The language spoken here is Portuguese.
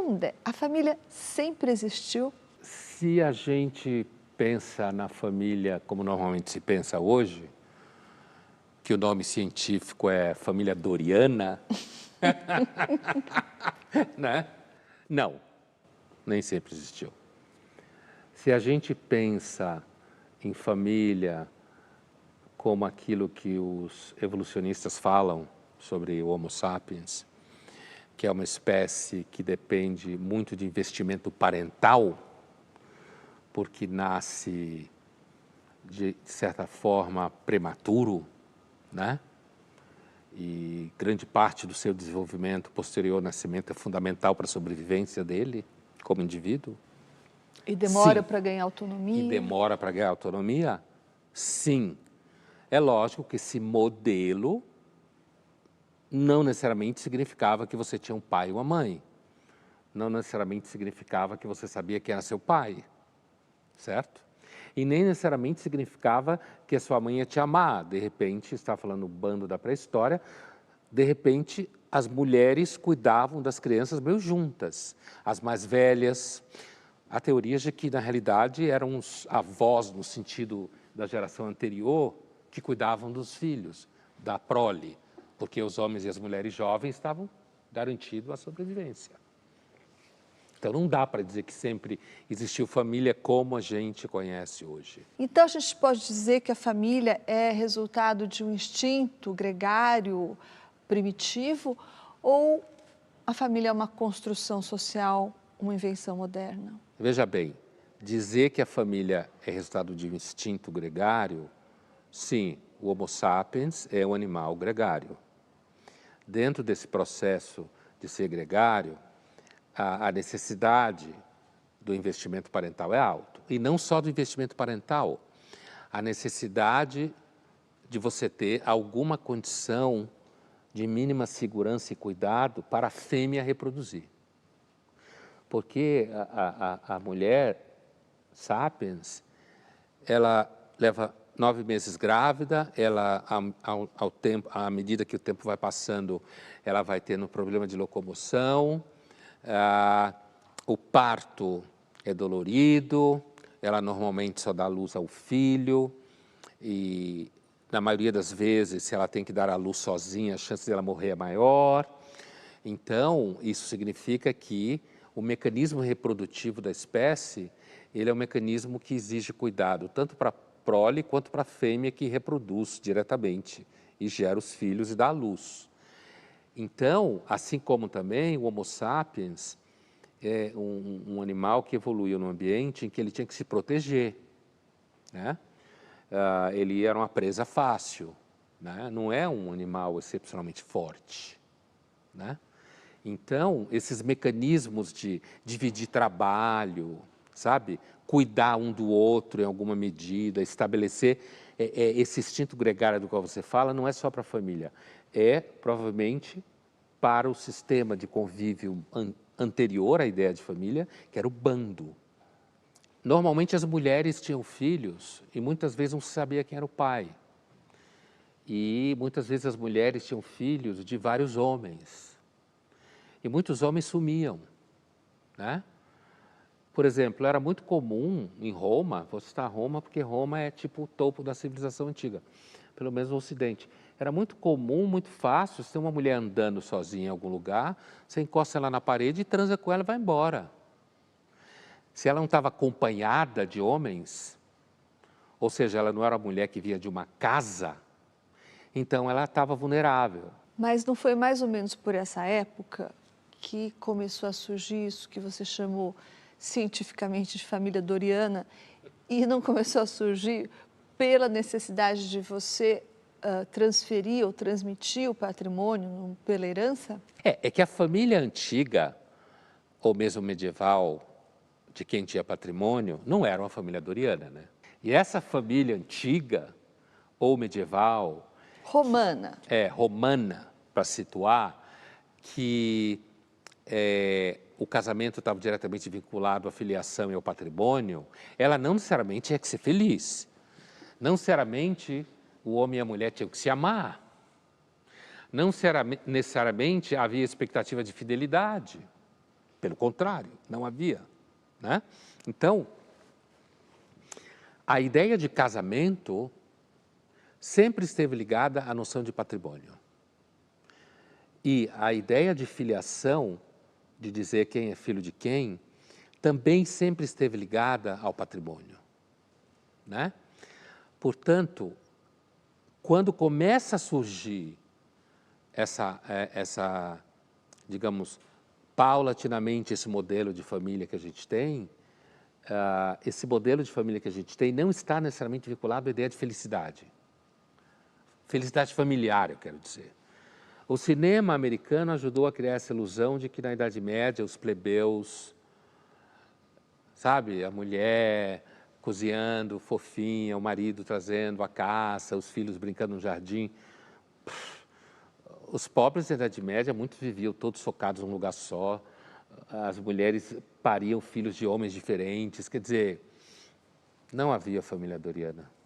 onde? A família sempre existiu? Se a gente pensa na família como normalmente se pensa hoje, que o nome científico é família Doriana, né? Não, nem sempre existiu. Se a gente pensa em família como aquilo que os evolucionistas falam sobre o Homo sapiens, que é uma espécie que depende muito de investimento parental, porque nasce, de certa forma, prematuro, né? E grande parte do seu desenvolvimento posterior ao nascimento é fundamental para a sobrevivência dele como indivíduo. E demora Sim. para ganhar E autonomia? demora para ganhar autonomia? Sim. É lógico que esse modelo não necessariamente significava que você tinha um pai e uma mãe. Não necessariamente significava que você sabia quem era seu pai, certo? E nem necessariamente significava que a sua mãe ia te amar. De repente, está falando o bando da pré-história, de repente as mulheres cuidavam das crianças meio juntas. As mais velhas, há teorias de que na realidade eram os avós, no sentido da geração anterior, que cuidavam dos filhos, da prole, porque os homens e as mulheres jovens estavam garantidos a sobrevivência. Então não dá para dizer que sempre existiu família como a gente conhece hoje. Então a gente pode dizer que a família é resultado de um instinto gregário, primitivo, ou a família é uma construção social, uma invenção moderna? Veja bem, dizer que a família é resultado de um instinto gregário, sim, o Homo sapiens é um animal gregário. Dentro desse processo de ser gregário, a necessidade do investimento parental é alto. E não só do investimento parental, a necessidade de você ter alguma condição de mínima segurança e cuidado para a fêmea reproduzir. Porque a mulher sapiens, ela leva 9 meses grávida, ela, à medida que o tempo vai passando, ela vai tendo problema de locomoção, o parto é dolorido, ela normalmente só dá luz ao filho e, na maioria das vezes, se ela tem que dar à luz sozinha, a chance dela morrer é maior. Então, isso significa que o mecanismo reprodutivo da espécie, ele é um mecanismo que exige cuidado, tanto para a prole quanto para a fêmea que reproduz diretamente e gera os filhos e dá à luz. Então, assim como também o Homo sapiens é um animal que evoluiu num ambiente em que ele tinha que se proteger, né? Ele era uma presa fácil, né? Não é um animal excepcionalmente forte, né? Então, esses mecanismos de dividir trabalho, sabe? Cuidar um do outro em alguma medida, estabelecer esse instinto gregário do qual você fala, não é só para a família, é provavelmente para o sistema de convívio anterior à ideia de família, que era o bando. Normalmente as mulheres tinham filhos e muitas vezes não se sabia quem era o pai. E muitas vezes as mulheres tinham filhos de vários homens. E muitos homens sumiam, né? Por exemplo, era muito comum em Roma, vou citar Roma porque Roma é tipo o topo da civilização antiga, pelo menos no Ocidente. Era muito comum, muito fácil, se tem uma mulher andando sozinha em algum lugar, você encosta ela na parede e transa com ela e vai embora. Se ela não estava acompanhada de homens, ou seja, ela não era uma mulher que vinha de uma casa, então ela estava vulnerável. Mas não foi mais ou menos por essa época que começou a surgir isso que você chamou cientificamente de família doriana e não começou a surgir pela necessidade de você transferir ou transmitir o patrimônio pela herança? É que a família antiga, ou mesmo medieval, de quem tinha patrimônio, não era uma família doriana, né? E essa família antiga, ou medieval, Romana. romana, para situar, que o casamento estava diretamente vinculado à filiação e ao patrimônio, ela não necessariamente tinha que ser feliz. Não necessariamente o homem e a mulher tinham que se amar. Não necessariamente havia expectativa de fidelidade. Pelo contrário, não havia, né? Então, a ideia de casamento sempre esteve ligada à noção de patrimônio. E a ideia de filiação, de dizer quem é filho de quem, também sempre esteve ligada ao patrimônio, né? Portanto, quando começa a surgir digamos, paulatinamente esse modelo de família que a gente tem, esse modelo de família que a gente tem não está necessariamente vinculado à ideia de felicidade. Felicidade familiar, eu quero dizer. O cinema americano ajudou a criar essa ilusão de que na Idade Média os plebeus, sabe, a mulher cozinhando, fofinha, o marido trazendo a caça, os filhos brincando no jardim. Os pobres da Idade Média, muitos viviam todos focados num lugar só, as mulheres pariam filhos de homens diferentes, quer dizer, não havia família doriana.